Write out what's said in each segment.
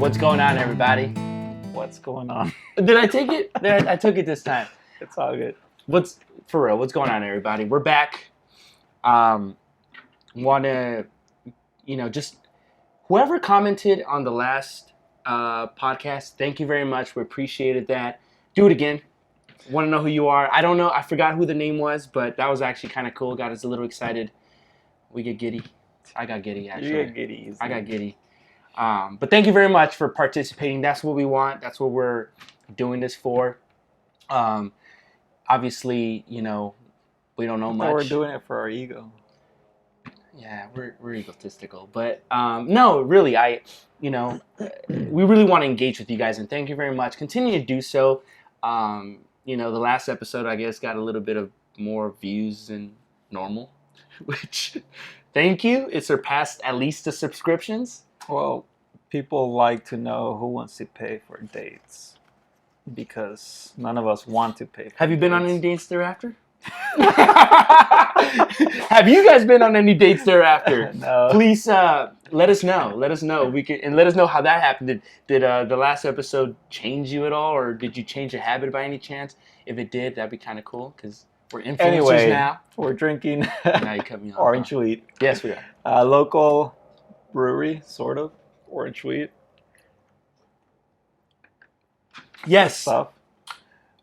What's going on, everybody? What's going on? Did I take it? I took it this time. It's all good. What's for real? What's going on, everybody? We're back. Want to, just whoever commented on the last podcast, thank you very much. We appreciated that. Do it again. Want to know who you are? I don't know. I forgot who the name was, but that was actually kind of cool. Got us a little excited. We get giddy. I got giddy, actually. You get giddy. I got giddy. But thank you very much for participating. That's what we want. That's what we're doing this for. Obviously, we don't know much. We're doing it for our ego. Yeah, we're egotistical. But no, really, we really want to engage with you guys, and thank you very much. Continue to do so. The last episode, I guess, got a little bit of more views than normal, which, thank you. It surpassed at least the subscriptions. Well, people like to know who wants to pay for dates because none of us want to pay for Have you been on any dates thereafter? Have you guys been on any dates thereafter? No. Please let us know. Let us know. Let us know how that happened. Did the last episode change you at all, or did you change a habit by any chance? If it did, that'd be kind of cool because we're influencers now. We're drinking Now you cut me off. Orange Wheat. Yes, we are. Local brewery, sort of. Orange Wheat. Yes. Stuff.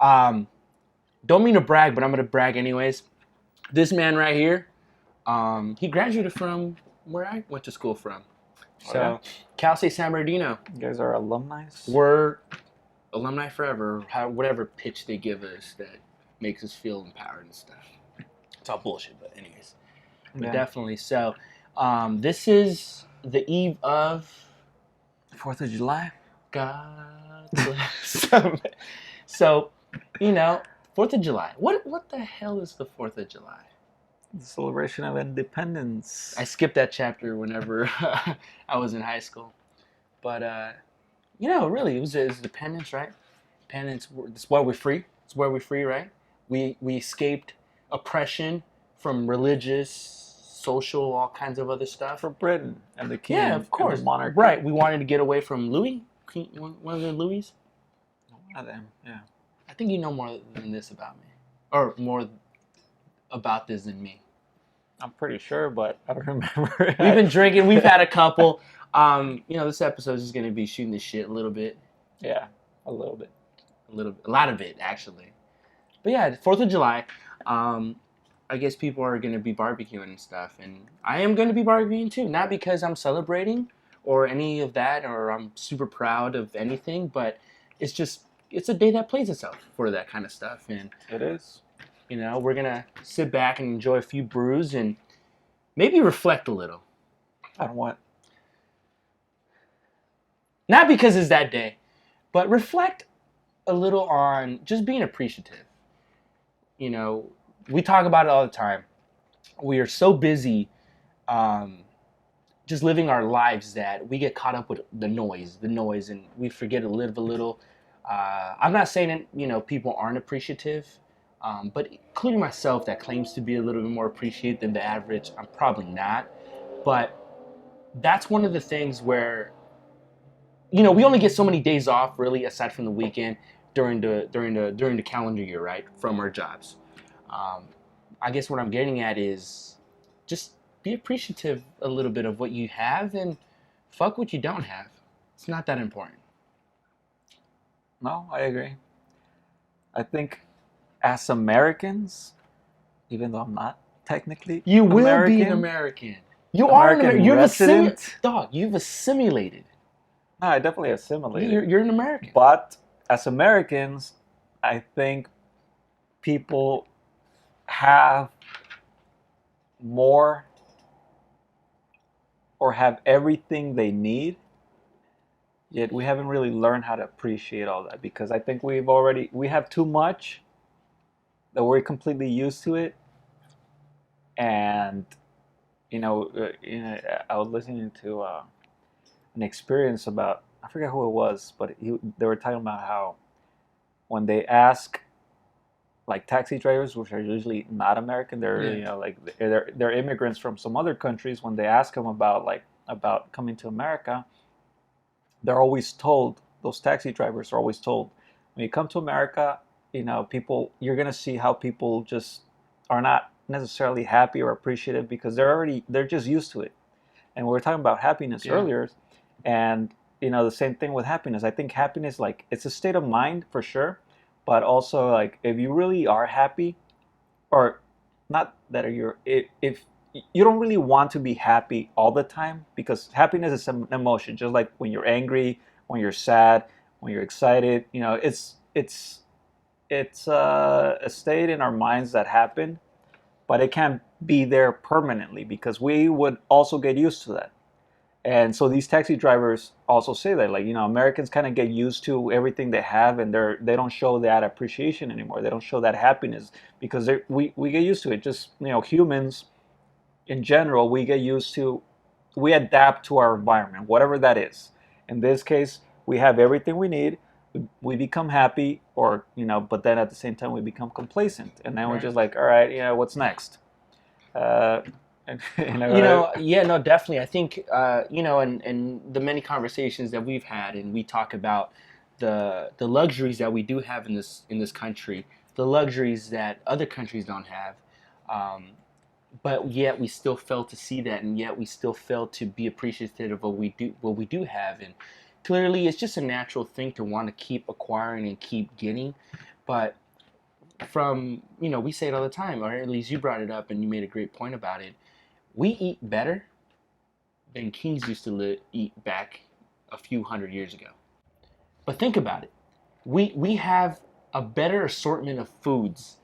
Don't mean to brag, but I'm gonna brag anyways. This man right here, he graduated from where I went to school from. So, yeah. Cal State San Bernardino. You guys are alumni? We're alumni forever. Whatever pitch they give us that makes us feel empowered and stuff. It's all bullshit, but anyways. But definitely. So, this is the eve of 4th of July. God bless. So, 4th of July. What the hell is the 4th of July? The celebration of independence. I skipped that chapter whenever I was in high school. But, really, it was independence, right? Independence, it's why we're free. It's why we're free, right? We escaped oppression from religious, social, all kinds of other stuff. For Britain and the king. Yeah, of course. And the monarchy. Right, we wanted to get away from Louis. One of the Louis? One of them, yeah. I think you know more than this about me. Or more about this than me. I'm pretty sure, but I don't remember. We've been drinking. We've had a couple. This episode is going to be shooting the shit a little bit. Yeah, a little bit. A lot of it, actually. But yeah, 4th of July. I guess people are going to be barbecuing and stuff. And I am going to be barbecuing too. Not because I'm celebrating or any of that, or I'm super proud of anything, but it's a day that plays itself for that kind of stuff. And it is. We're going to sit back and enjoy a few brews and maybe reflect a little. On what? Not because it's that day, but reflect a little on just being appreciative. We talk about it all the time. We are so busy just living our lives that we get caught up with the noise, and we forget to live a little. I'm not saying that, people aren't appreciative, but including myself that claims to be a little bit more appreciative than the average, I'm probably not. But that's one of the things where, we only get so many days off, really, aside from the weekend during the calendar year, right, from our jobs. I guess what I'm getting at is just be appreciative a little bit of what you have and fuck what you don't have. It's not that important. No, I agree. I think as Americans, even though I'm not technically you will American, be an American. You are an American. You've assimilated. No, I definitely assimilated. You're an American. But as Americans, I think people have more or have everything they need, yet we haven't really learned how to appreciate all that, because I think we have too much that we're completely used to it. And I was listening to an experience about, I forget who it was, but they were talking about how when they ask like taxi drivers, which are usually not American, they're immigrants from some other countries. When they ask them about coming to America, they're always told, those taxi drivers are always told, when you come to America, people, you're gonna see how people just are not necessarily happy or appreciative because they're just used to it. And we were talking about happiness Yeah. earlier, and the same thing with happiness. I think happiness, like, it's a state of mind for sure, but also, like, if you really are happy, or not that you're if you don't really want to be happy all the time, because happiness is an emotion, just like when you're angry, when you're sad, when you're excited. It's a state in our minds that happen, but it can't be there permanently because we would also get used to that. And so these taxi drivers also say that, like, Americans kind of get used to everything they have, and they don't show that appreciation anymore. They don't show that happiness because we get used to it. Just, humans in general, we adapt to our environment, whatever that is. In this case, we have everything we need. We become happy, or but then at the same time we become complacent, and then we're Right. just like, all right, what's next? Uh, and, you know, Yeah, no, definitely. I think, and the many conversations that we've had, and we talk about the luxuries that we do have in this country, the luxuries that other countries don't have, um, but yet we still fail to see that, and yet we still fail to be appreciative of what we do have, and clearly, it's just a natural thing to want to keep acquiring and keep getting, but we say it all the time, or at least you brought it up, and you made a great point about it. We eat better than kings used to eat back a few hundred years ago. But think about it. We have a better assortment of foods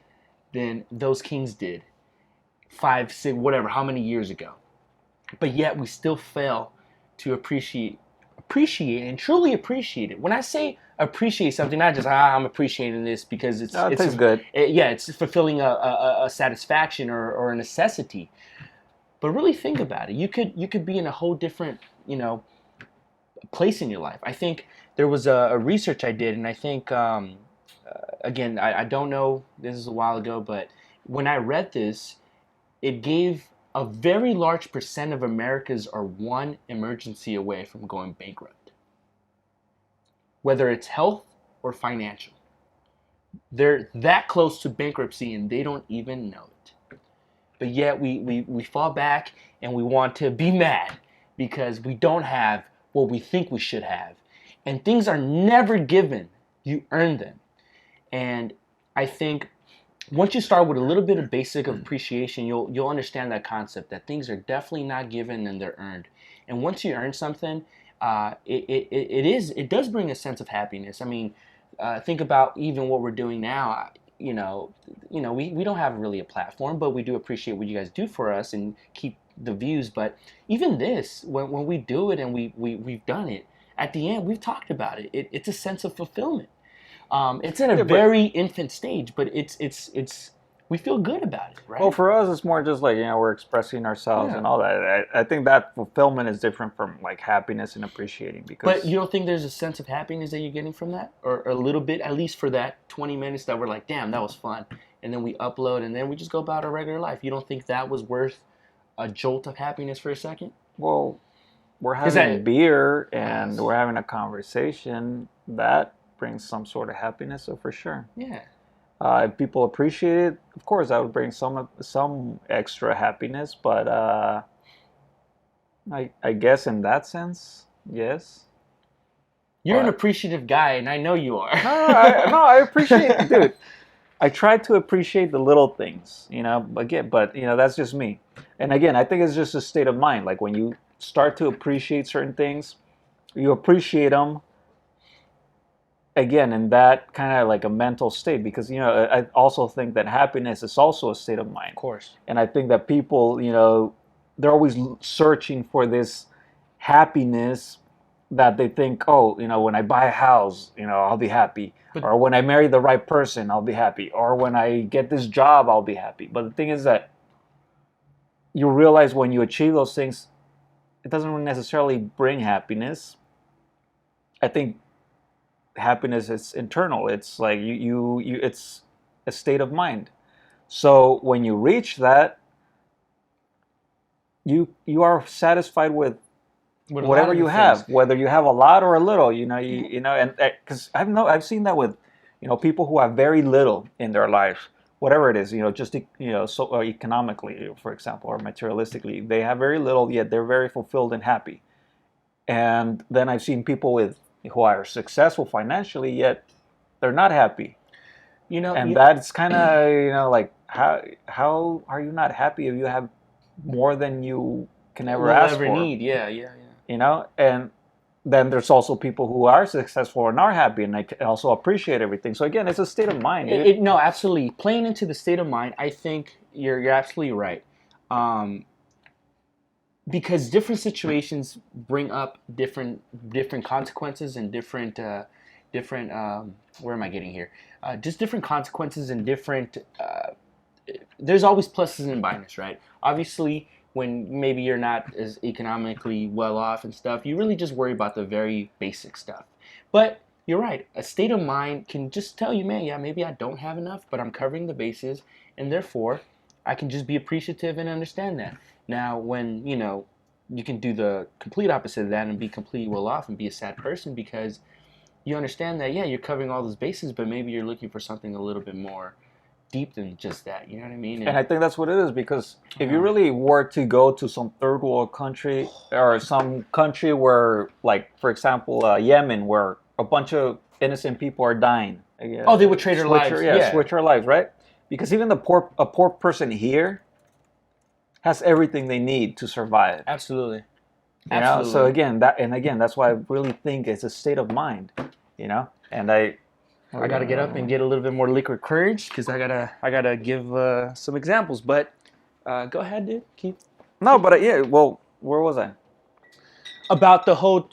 than those kings did 5, 6, whatever, how many years ago. But yet we still fail to appreciate and truly appreciate it. When I say appreciate something, not just I'm appreciating this because no, it tastes good. yeah, it's fulfilling a satisfaction or a necessity. But really think about it. You could be in a whole different place in your life. I think there was a research I did, and I think again I don't know. This is a while ago, but when I read this, it gave a very large percent of Americans are one emergency away from going bankrupt, whether it's health or financial. They're that close to bankruptcy and they don't even know it. But yet we fall back and we want to be mad because we don't have what we think we should have. And things are never given, you earn them. And I think once you start with a little bit of basic appreciation, you'll understand that concept that things are definitely not given and they're earned. And once you earn something, it does bring a sense of happiness. I mean, think about even what we're doing now. We don't have really a platform, but we do appreciate what you guys do for us and keep the views. But even this, when we do it and we've done it, at the end we've talked about it. It's a sense of fulfillment. It's in a Yeah, but very infant stage, but it's we feel good about it, well, right? for us, it's more just like, we're expressing ourselves Yeah. and all that. I think that fulfillment is different from, like, happiness and appreciating, But because you don't think there's a sense of happiness that you're getting from that, or a little bit, at least for that 20 minutes that we're like, damn, that was fun, and then we upload and then we just go about our regular life. You don't think that was worth a jolt of happiness for a second? well, we're Because having that, beer and yes, we're having a conversation that brings some sort of happiness. So for sure, yeah. if people appreciate it, of course, that would bring some extra happiness. But I guess in that sense, yes. You're an But appreciative guy, and I know you are. no, I appreciate, dude. I try to appreciate the little things, again, but that's just me. And again, I think it's just a state of mind. Like, when you start to appreciate certain things, you appreciate them again in that kind of like a mental state, because I also think that happiness is also a state of mind. Of course. And I think that people, they're always searching for this happiness, that they think, oh, when I buy a house, I'll be happy, But or when I marry the right person, I'll be happy, or when I get this job, I'll be happy. But the thing is that you realize when you achieve those things, it doesn't necessarily bring happiness. I think happiness is internal. It's like it's a state of mind. So when you reach that, you are satisfied with With a lot whatever of you the things. have, whether you have a lot or a little, you know, and because I've seen that with, you know, people who have very little in their life, whatever it is, you know, just so economically, for example, or materialistically, they have very little, yet they're very fulfilled and happy. And then I've seen people with who are successful financially, yet they're not happy. You know, And that's kind of, you know, like how are you not happy if you have more than you can ever we'll ask ever for? need. Yeah, yeah, yeah. You know, and then there's also people who are successful and are happy, and they also appreciate everything. So again, it's a state of mind. No, absolutely. Playing into the state of mind, I think you're absolutely right. Um, because different situations bring up different consequences and different where am I getting here? Just different consequences and different. There's always pluses and minuses, right? Obviously, when maybe you're not as economically well off and stuff, you really just worry about the very basic stuff. But you're right. A state of mind can just tell you, man, yeah, maybe I don't have enough, but I'm covering the bases, and therefore, I can just be appreciative and understand that. Now, when you can do the complete opposite of that and be completely well off and be a sad person because you understand that, yeah, you're covering all those bases, but maybe you're looking for something a little bit more deep than just that. You know what I mean? And I think that's what it is, because if you really were to go to some third world country, or some country where, like, for example, Yemen, where a bunch of innocent people are dying. Oh, they would trade their lives. Yeah. Switch their lives, right? Because even a poor person here has everything they need to survive. Absolutely. You know, so again, that's why I really think it's a state of mind. You know, and I gotta get up and get a little bit more liquid courage because I gotta give some examples. But go ahead, dude. Keep. No, but yeah. Well, where was I? About the whole,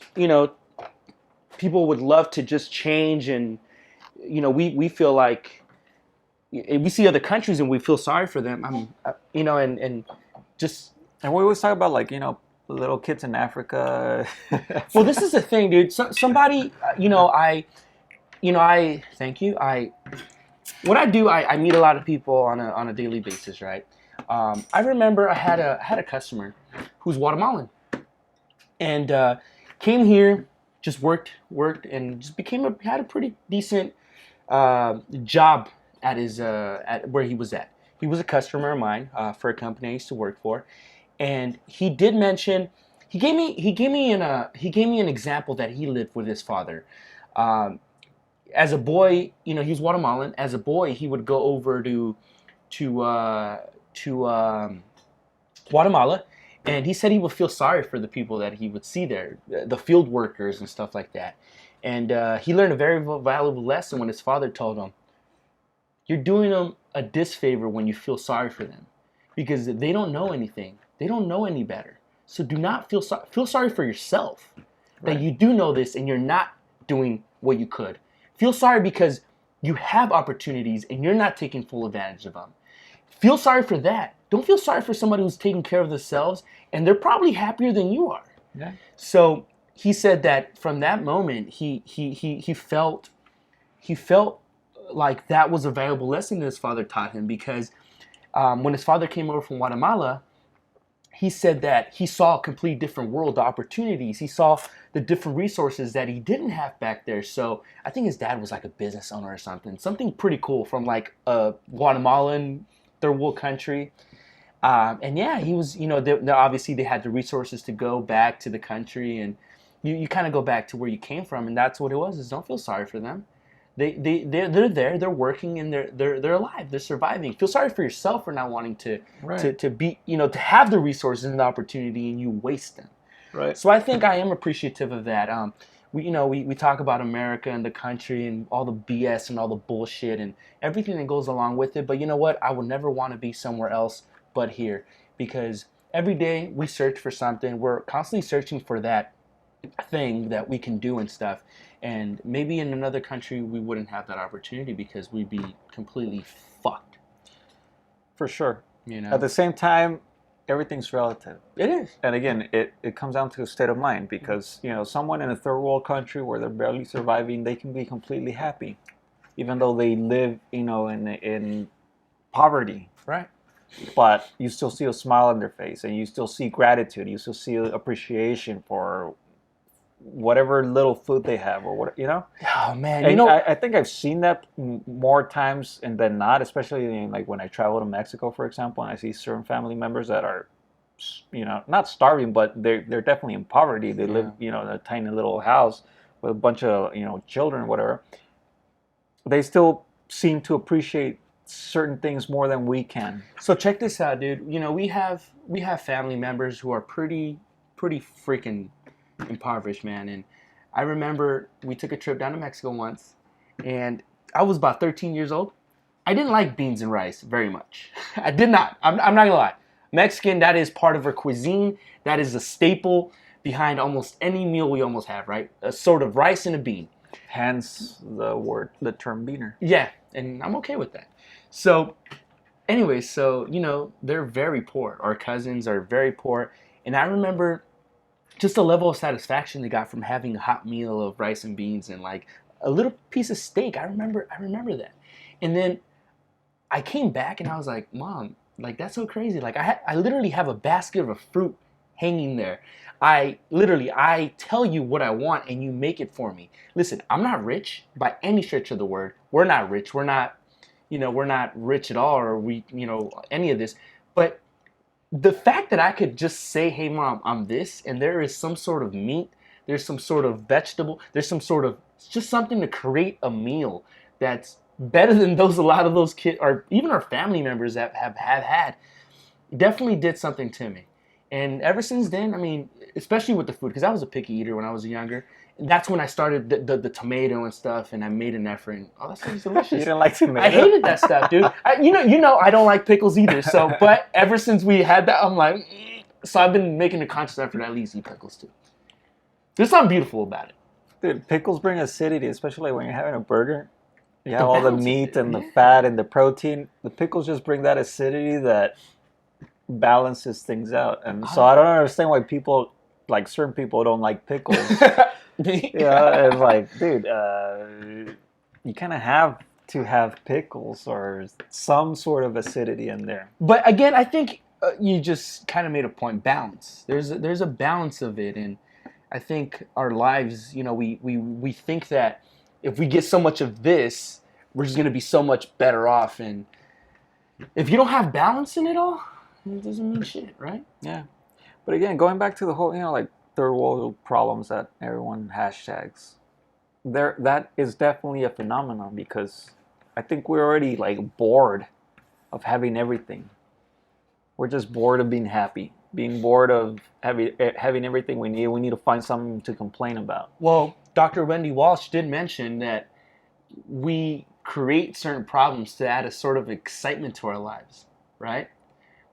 people would love to just change, and we feel like we see other countries and we feel sorry for them. And just. And we always talk about, like, little kids in Africa. Well, this is the thing, dude. Somebody, I thank you. What I do, I meet a lot of people on a daily basis, right? I remember I had a customer who's Guatemalan, and came here, just worked, and just had a pretty decent job at where he was at. He was a customer of mine for a company I used to work for, and he did mention he gave me an example that he lived with his father. As a boy, he was Guatemalan. As a boy, he would go over to Guatemala, and he said he would feel sorry for the people that he would see there, the field workers and stuff like that. And he learned a very valuable lesson when his father told him, "You're doing them a disfavor when you feel sorry for them, because they don't know anything. They don't know any better. So do not feel sorry for yourself that you do know this and you're not doing what you could. Feel sorry because you have opportunities and you're not taking full advantage of them. Feel sorry for that. Don't feel sorry for somebody who's taking care of themselves and they're probably happier than you are." Yeah. So he said that from that moment, he felt like that was a valuable lesson that his father taught him, because when his father came over from Guatemala, he said that he saw a complete different world, the opportunities. He saw the different resources that he didn't have back there. So I think his dad was like a business owner or something pretty cool from like a Guatemalan third world country. And yeah, he was, obviously they had the resources to go back to the country, and you kind of go back to where you came from, and that's what it was. Is don't feel sorry for them. They're there, they're working, and they're alive, they're surviving. Feel sorry for yourself for not wanting to be, to have the resources and the opportunity, and you waste them. Right. So I think I am appreciative of that. We talk about America and the country and all the BS and all the bullshit and everything that goes along with it. But you know what? I would never want to be somewhere else but here, because every day we search for something. We're constantly searching for that thing that we can do and stuff. And maybe in another country we wouldn't have that opportunity because we'd be completely fucked. For sure. At the same time, everything's relative. It is. And again, it comes down to a state of mind, because someone in a third world country where they're barely surviving, they can be completely happy, even though they live in poverty. Right. but you still see a smile on their face, and you still see gratitude. You still see appreciation for whatever little food they have, or what, you know. Oh man, And I think I've seen that more times and than not, especially in, like when I travel to Mexico, for example, and I see certain family members that are, you know, not starving, but they're definitely in poverty. They live, you know, in a tiny little house with a bunch of, you know, children, whatever. They still seem to appreciate certain things more than we can. So check this out, dude. You know, we have family members who are pretty freaking impoverished, man. And I remember we took a trip down to Mexico once, and I was about 13 years old. I didn't like beans and rice very much. I did not. I'm not gonna lie. Mexican, that is part of our cuisine. That is a staple behind almost any meal we almost have, right? A sort of rice and a bean. Hence the term beaner. Yeah, and I'm okay with that. So, anyway, so, you know, they're very poor. Our cousins are very poor. And I remember just the level of satisfaction they got from having a hot meal of rice and beans and like a little piece of steak. I remember that. And then I came back and I was like, Mom, like that's so crazy. Like I literally have a basket of fruit hanging there. I tell you what I want and you make it for me. Listen, I'm not rich by any stretch of the word. We're not rich. We're not rich at all, or any of this. But the fact that I could just say, hey mom, I'm this, and there is some sort of meat, there's some sort of vegetable, there's some sort of, just something to create a meal that's better than a lot of those kids, or even our family members that have had, definitely did something to me. And ever since then, I mean, especially with the food, because I was a picky eater when I was younger. And that's when I started the tomato and stuff, and I made an effort. And, oh, that stuff's delicious. You didn't like tomato? I hated that stuff, dude. You know, I don't like pickles either. So, but ever since we had that, I'm like, so I've been making a conscious effort to at least eat pickles too. There's something beautiful about it. Dude, pickles bring acidity, especially when you're having a burger. You have all the meat and the fat and the protein. The pickles just bring that acidity that balances things out. And so I don't understand why people, like certain people, don't like pickles. Yeah, it's like, dude, you kind of have to have pickles or some sort of acidity in there. But again, I think you just kind of made a point. Balance. There's a balance of it, and I think our lives, you know, we think that if we get so much of this, we're just gonna be so much better off. And if you don't have balance in it all, it doesn't mean shit, right? Yeah. But again, going back to the whole, you know, like third world problems that everyone hashtags, that is definitely a phenomenon, because I think we're already like bored of having everything. We're just bored of being happy, being bored of having everything we need. We need to find something to complain about. Well, Dr. Wendy Walsh did mention that we create certain problems to add a sort of excitement to our lives, right?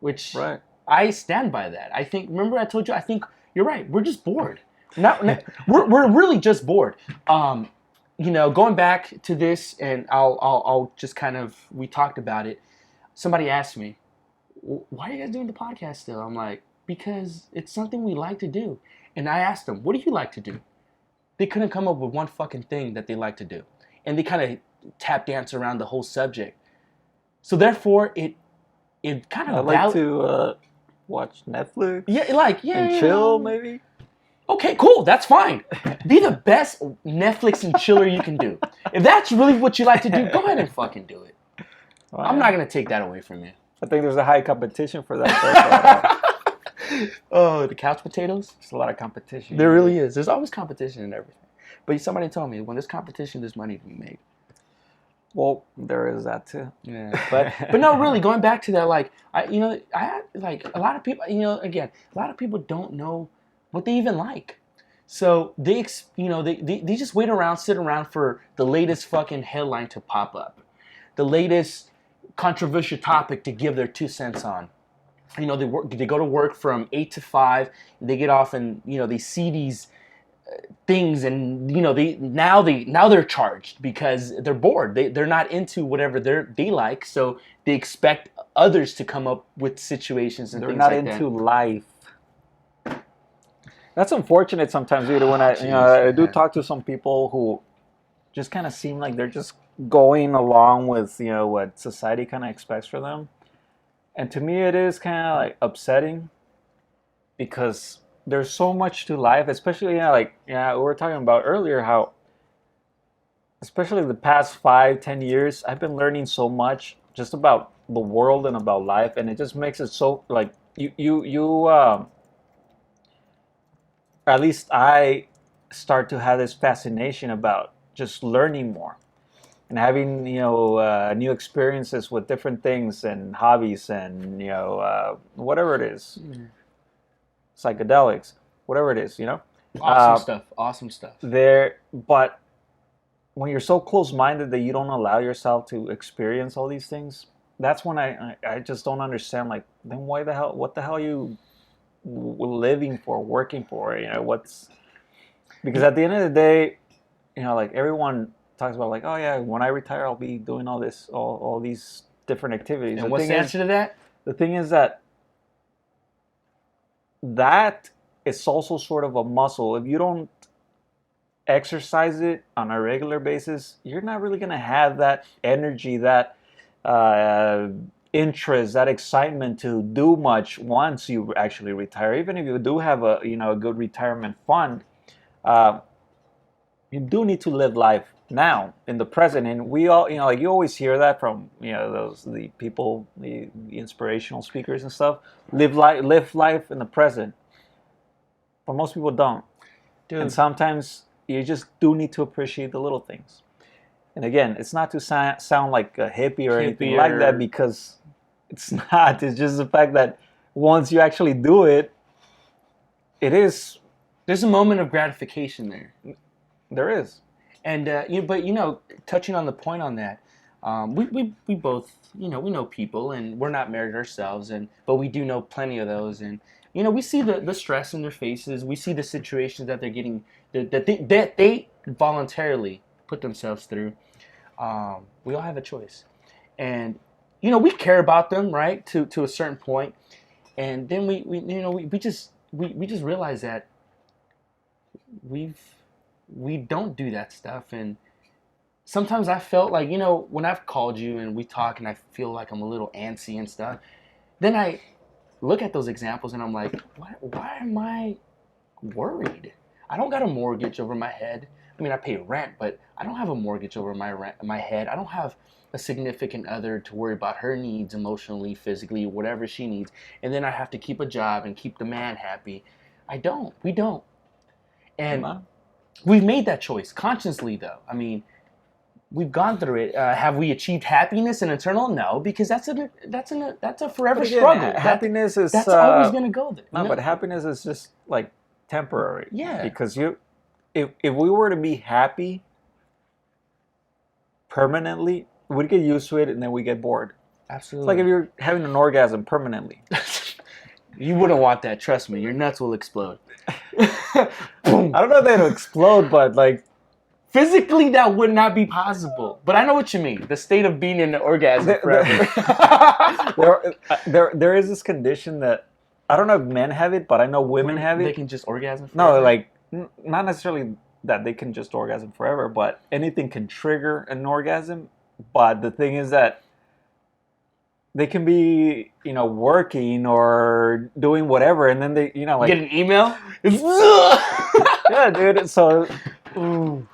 Which Right. I stand by that. I think, remember I told you, I think you're right. We're just bored. We're really just bored. You know, going back to this, and I'll just kind of, we talked about it. Somebody asked me, why are you guys doing the podcast still? I'm like, because it's something we like to do. And I asked them, what do you like to do? They couldn't come up with one fucking thing that they like to do. And they kind of tap dance around the whole subject. So therefore, it kind of... I like to watch Netflix. Yeah, and chill, maybe. Okay, cool. That's fine. Be the best Netflix and chiller you can do. If that's really what you like to do, go ahead and fucking do it. Wow. I'm not gonna take that away from you. I think there's a high competition for that. Oh, the couch potatoes? There's a lot of competition. There really is. There's always competition in everything. But somebody told me, when there's competition, there's money to be made. Well, there is that too. Yeah, but no, really, going back to that, like, I like a lot of people, you know, again, a lot of people don't know what they even like. So they just wait around, sit around for the latest fucking headline to pop up, the latest controversial topic to give their 2 cents on. You know, they go to work from 8 to 5, and they get off, and you know, they see these things, and you know, now they're charged because they're bored. They're not into whatever they like, so they expect others to come up with situations and things like that. They're not into life. That's unfortunate sometimes, dude. When I do talk to some people who just kind of seem like they're just going along with, you know, what society kind of expects for them. And to me, it is kind of like upsetting because there's so much to life, especially we were talking about earlier how, especially the past 5, 10 years, I've been learning so much just about the world and about life, and it just makes it so like at least I start to have this fascination about just learning more and having new experiences with different things and hobbies and whatever it is, psychedelics, whatever it is, Awesome stuff. Awesome stuff. But when you're so close-minded that you don't allow yourself to experience all these things, that's when I just don't understand. Like, then what the hell are you living for, working for? What's because at the end of the day, like everyone talks about, like, oh yeah, when I retire, I'll be doing all these different activities. And what's the answer to that? The thing is that is also sort of a muscle. If you don't exercise it on a regular basis, you're not really going to have that energy, that interest, that excitement to do much once you actually retire. Even if you do have a good retirement fund, you do need to live life now in the present. And we all, like you always hear that from the people, the inspirational speakers and stuff. Live life in the present. But most people don't. Dude. And sometimes you just do need to appreciate the little things. And again, it's not to sound like a hippie or anything like that, because it's not. It's just the fact that once you actually do it, there's a moment of gratification there. There is. And but touching on the point on that, we both we know people, and we're not married ourselves, but we do know plenty of those, and we see the stress in their faces. We see the situations that they're getting, that they voluntarily put themselves through. We all have a choice, and we care about them, right, to a certain point, and then we just realize that we don't do that stuff. And sometimes I felt like, when I've called you and we talk and I feel like I'm a little antsy and stuff, then I look at those examples and I'm like, why am I worried? I don't got a mortgage over my head. I mean, I pay rent, but I don't have a mortgage over my head. I don't have a significant other to worry about her needs emotionally, physically, whatever she needs. And then I have to keep a job and keep the man happy. We don't. And we've made that choice consciously, though. I mean, we've gone through it. Have we achieved happiness and eternal? No, because that's a forever struggle. Happiness that's always going to go there. No, but happiness is just like temporary. Yeah. Because if we were to be happy permanently, we'd get used to it and then we get bored. Absolutely. It's like if you're having an orgasm permanently. You wouldn't want that. Trust me, your nuts will explode. I don't know if they'd explode, but like physically that would not be possible. But I know what you mean. The state of being in an orgasm forever. There is this condition that I don't know if men have it, but I know women have it. They can just orgasm forever? No, like not necessarily that they can just orgasm forever, but anything can trigger an orgasm. But the thing is that they can be, working or doing whatever, and then they, like get an email. Yeah, dude. So you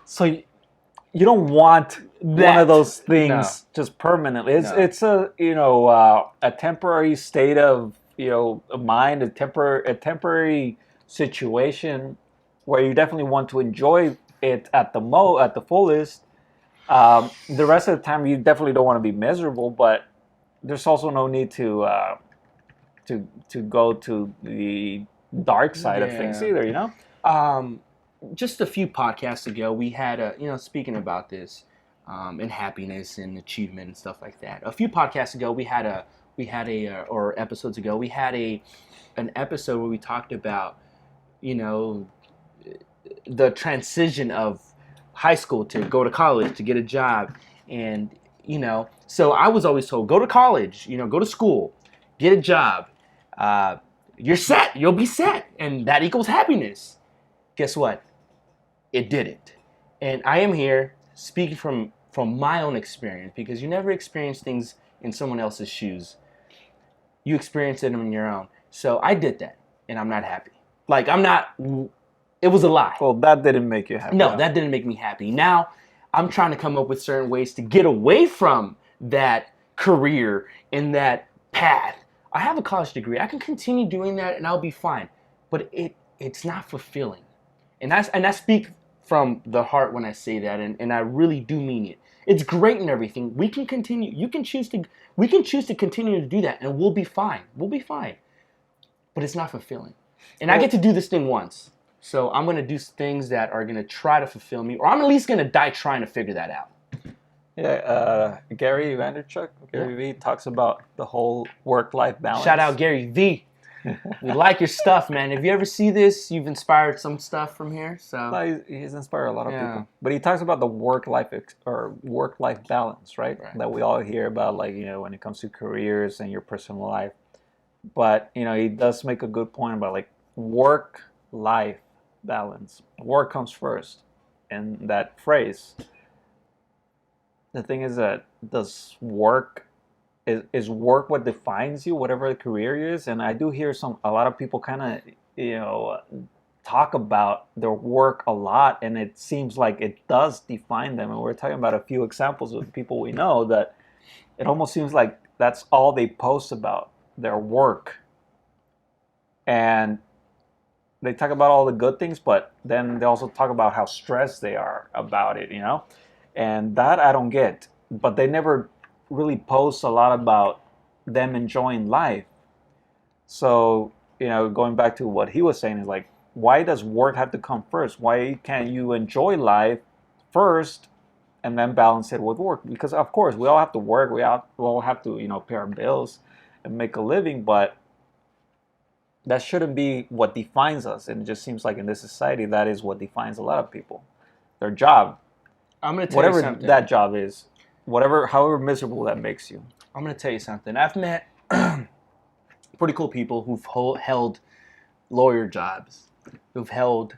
don't want one of those things just permanently. It's a a temporary state of mind, a temporary situation where you definitely want to enjoy it at the fullest. The rest of the time, you definitely don't want to be miserable, but there's also no need to go to the dark side of things either, Just a few podcasts ago, we had speaking about this, and happiness and achievement and stuff like that. A few podcasts ago, or episodes ago, we had an episode where we talked about, the transition of high school to go to college to get a job. And so I was always told, go to college, go to school, get a job, you're set, you'll be set, and that equals happiness. Guess what? It didn't. And I am here speaking from my own experience, because you never experience things in someone else's shoes. you experience it on your own. So I did that, and I'm not happy. Like, I'm not. It was a lie. Well, that didn't make you happy. No, huh? that didn't make me happy. Now I'm trying to come up with certain ways to get away from that career and that path. I have a college degree. I can continue doing that and I'll be fine. But it's not fulfilling. And I speak from the heart when I say that, and I really do mean it. It's great and everything. We can continue. We can choose to continue to do that and we'll be fine. We'll be fine. But it's not fulfilling. And I get to do this thing once. So I'm going to do things that are going to try to fulfill me, or I'm at least going to die trying to figure that out. Yeah, Gary Vaynerchuk, Gary V, talks about the whole work-life balance. Shout out Gary V. We like your stuff, man. If you ever see this, you've inspired some stuff from here. So No, he's inspired a lot of people. But he talks about the work-life or work-life balance, right? That we all hear about, like, you know, when it comes to careers and your personal life. But, you know, he does make a good point about, like, work-life balance. Work comes first. And that phrase, the thing is that is work what defines you, whatever the career is? And I do hear a lot of people kind of, you know, talk about their work a lot, and it seems like it does define them. And we're talking about a few examples of people we know that it almost seems like that's all they post about, their work. And they talk about all the good things, but then they also talk about how stressed they are about it, you know? And that I don't get. But they never really post a lot about them enjoying life. So, you know, going back to what he was saying is like, why does work have to come first? Why can't you enjoy life first and then balance it with work? Because of course we all have to work, we all have to, you know, pay our bills and make a living, but that shouldn't be what defines us. And it just seems like in this society that is what defines a lot of people. Their job. I'm going to tell you something. Whatever that job is, however miserable that makes you. I'm going to tell you something. I've met pretty cool people who've held lawyer jobs, who've held.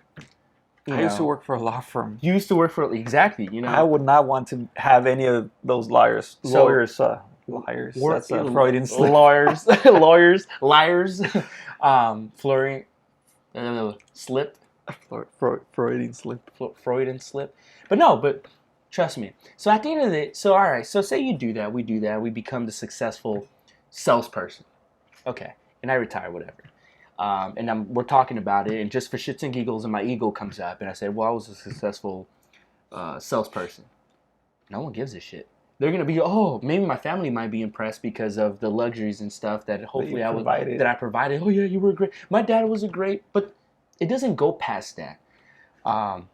I used to work for a law firm. You used to work for exactly. You know, I would not want to have any of those liars. Liars. That's a Freudian slip. Lawyers, liars. Flurry, slip. Freudian slip. Freudian slip. But trust me. So at the end of the day, all right. So say you do that, we become the successful salesperson. Okay, and I retire, whatever. And we're talking about it, and just for shits and giggles, and my ego comes up, and I said, well, I was a successful salesperson. No one gives a shit. They're gonna be, oh, maybe my family might be impressed because of the luxuries and stuff that hopefully I provided. Oh yeah, you were great. My dad was but it doesn't go past that. 1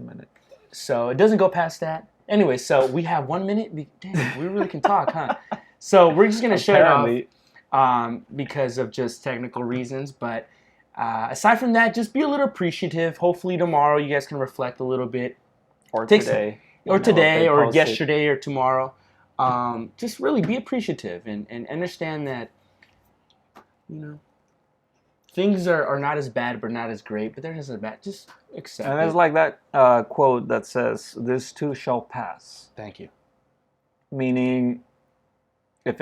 minute. So it doesn't go past that. Anyway, so we have 1 minute. Damn, we really can talk, huh? So we're just gonna shut it off because of just technical reasons. But aside from that, just be a little appreciative. Hopefully tomorrow you guys can reflect a little bit. Or today. Or yesterday or tomorrow. Just really be appreciative and understand that, you know, things are not as bad but not as great, but they're not as bad. Just accept it. And there's like that quote that says, this too shall pass. Thank you. Meaning, if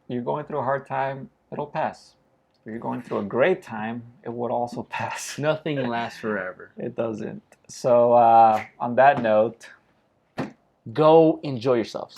you're going through a hard time, it'll pass. If you're going through a great time, it would also pass. Nothing lasts forever. It doesn't. So on that note, go enjoy yourselves.